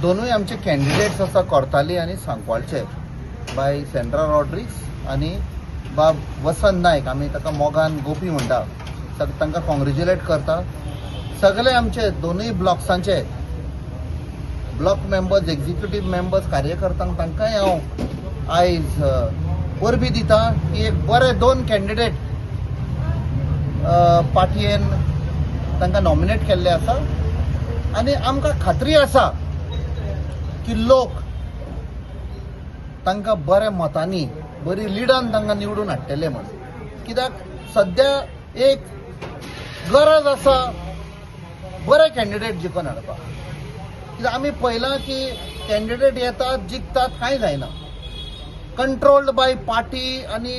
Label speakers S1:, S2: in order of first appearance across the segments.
S1: दोनूय आमचे कॅन्डिडेट्स आसा कोर्ताली आनी सांकवाळचे बाय सेंड्रा रॉड्रिग्स आनी बाब वसंत नायक, आमी ताका मोगान गोपी म्हणटा, तांकां कॉंग्रेच्युलेट करता. सगळे आमचे दोनूय ब्लॉक्सांचे ब्लॉक मेंबर्स, एक्झिक्युटीव मेंबर्स, कार्यकर्त्यांक तांकांय हांव आयज वरवीं दिता की एक बरे 2 कॅन्डिडेट पार्टयेन तांकां नॉमिनेट केल्ले आसा आनी आमकां खात्री आसा की लोक तांकां बऱ्या मतांनी, बरी लिडान तांकां निवडून हाडटले म्हणून. कित्याक सद्या एक गरज आसा बरे कॅन्डिडेट जिखून हाडपाक. कित्याक आमी पळयलां की कॅन्डिडेट येतात, जिखतात, कांय जायना. कंट्रोल्ड बाय पार्टी आनी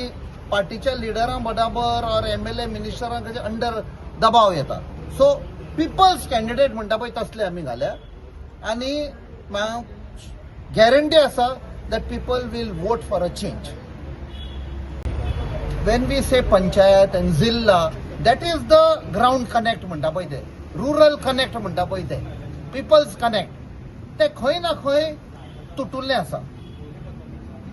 S1: पार्टीच्या लिडरां बरोबर ऑर MLA मिनिस्टरांक अंडर दबाव येता. सो पिपल्स कॅन्डिडेट म्हणटा पळय तसले आमी घाल्या आनी गॅरंटी आसा that people will vote for a change. When we say panchayat and zilla, that is the ground connect म्हणटा पळय ते, रुरल कनेक्ट म्हणटा पळय ते, पीपल्स कनेक्ट, ते खंय ना खंय तुटुल्लें आसा.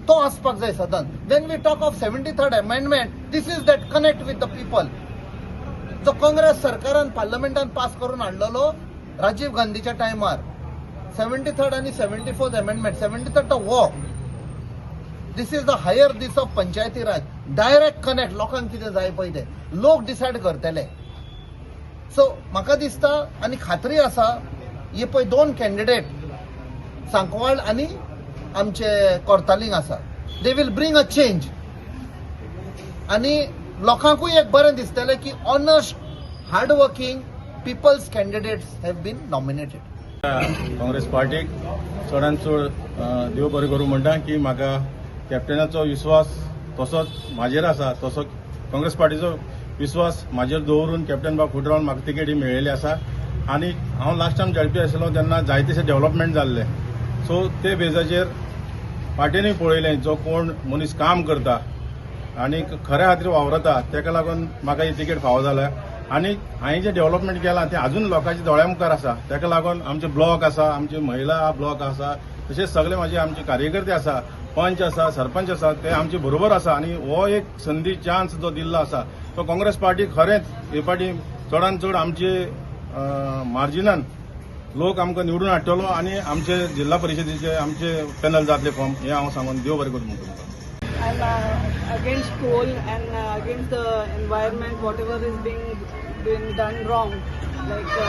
S1: तो आसपाक जाय सदांच. When we talk of 73rd amendment, this is that connect with the people जो काँग्रेस सरकारान पार्लमेंटान पास करून हाडलेलो राजीव गांधीच्या टायमार. 73rd आनी 74th अमेंडमेंट. 73rd तो वो, this is the higher these of Panchayati Raj. Direct connect, लोकांक कितें जाय पळय ते लोक डिसायड करतले. सो म्हाका दिसता आनी खात्री आसा हे पळय 2 कॅन्डिडेट सांकवाळ आनी आमचे कोर्तालींक आसा, they will bring a change आनी लोकांकूय एक बरें दिसतलें की honest, hard working people's candidates have been nominated.
S2: Congress पार्टीक चडांत चड देव बरें करूं म्हणटा की म्हाका कॅप्टनाचो विश्वास तसोच म्हाजेर आसा, तसो काँग्रेस पार्टीचो विश्वास म्हाजेर दवरून कॅप्टन बाब फुडें रावन म्हाका तिकेटी मेळयली आसा. आनी हांव लास्ट टायम जळपी आशिल्लो तेन्ना जायतेशे डेव्हलपमेंट जाल्ले. सो ते बेजाचेर पार्टीनूय पळयलें जो कोण मनीस काम करता आनी खऱ्या खातीर वावरता तेका लागून म्हाका ही तिकेट फावो जाल्या. आनी हांवें जें डेव्हलपमेंट केलां तें अजून लोकांच्या दोळ्या मुखार आसा. तेका लागून आमचे ब्लॉक आसा, आमचे महिला ब्लॉक आसा, तशेंच सगळे म्हाजे आमचे कार्यकर्ते आसा, पंच आसा, सरपंच आसा, ते आमचे बरोबर आसा. आनी हो एक संदी, चान्स जो दिल्लो आसा तो काँग्रेस पार्टीक खरेंच हे फावटी चडांत चड आमचे मार्जिनान लोक आमकां निवडून हाडटलो आनी आमचे जिल्हा परिशदेचे आमचे पॅनल जातले फॉर्म हे हांव सांगून देव बरें करूं म्हणटा.
S3: I'm against coal and against the environment, whatever is being done wrong, like the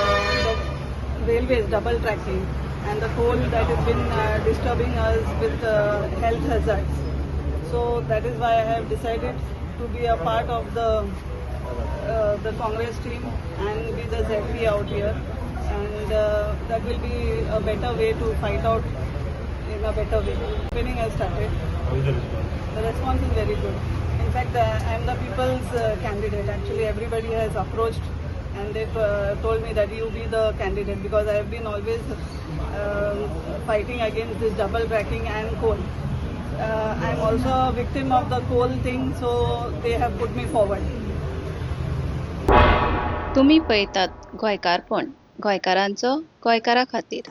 S3: railways double tracking and the coal that has been disturbing us with health hazards. So that is why I have decided to be a part of the Congress team and be the ZP out here, and that will be a better way to fight out in a better way. Winning has started. The response is very good. In fact, I am the people's candidate. Actually, everybody has approached and they've told me that you be the candidate because I have been always fighting against this double tracking and coal. I am also a victim of the coal thing, so they have put me forward.
S4: तुम्ही पळयतात गोंयकारपण, गोंयकारांचो गोंयकारा खातीर.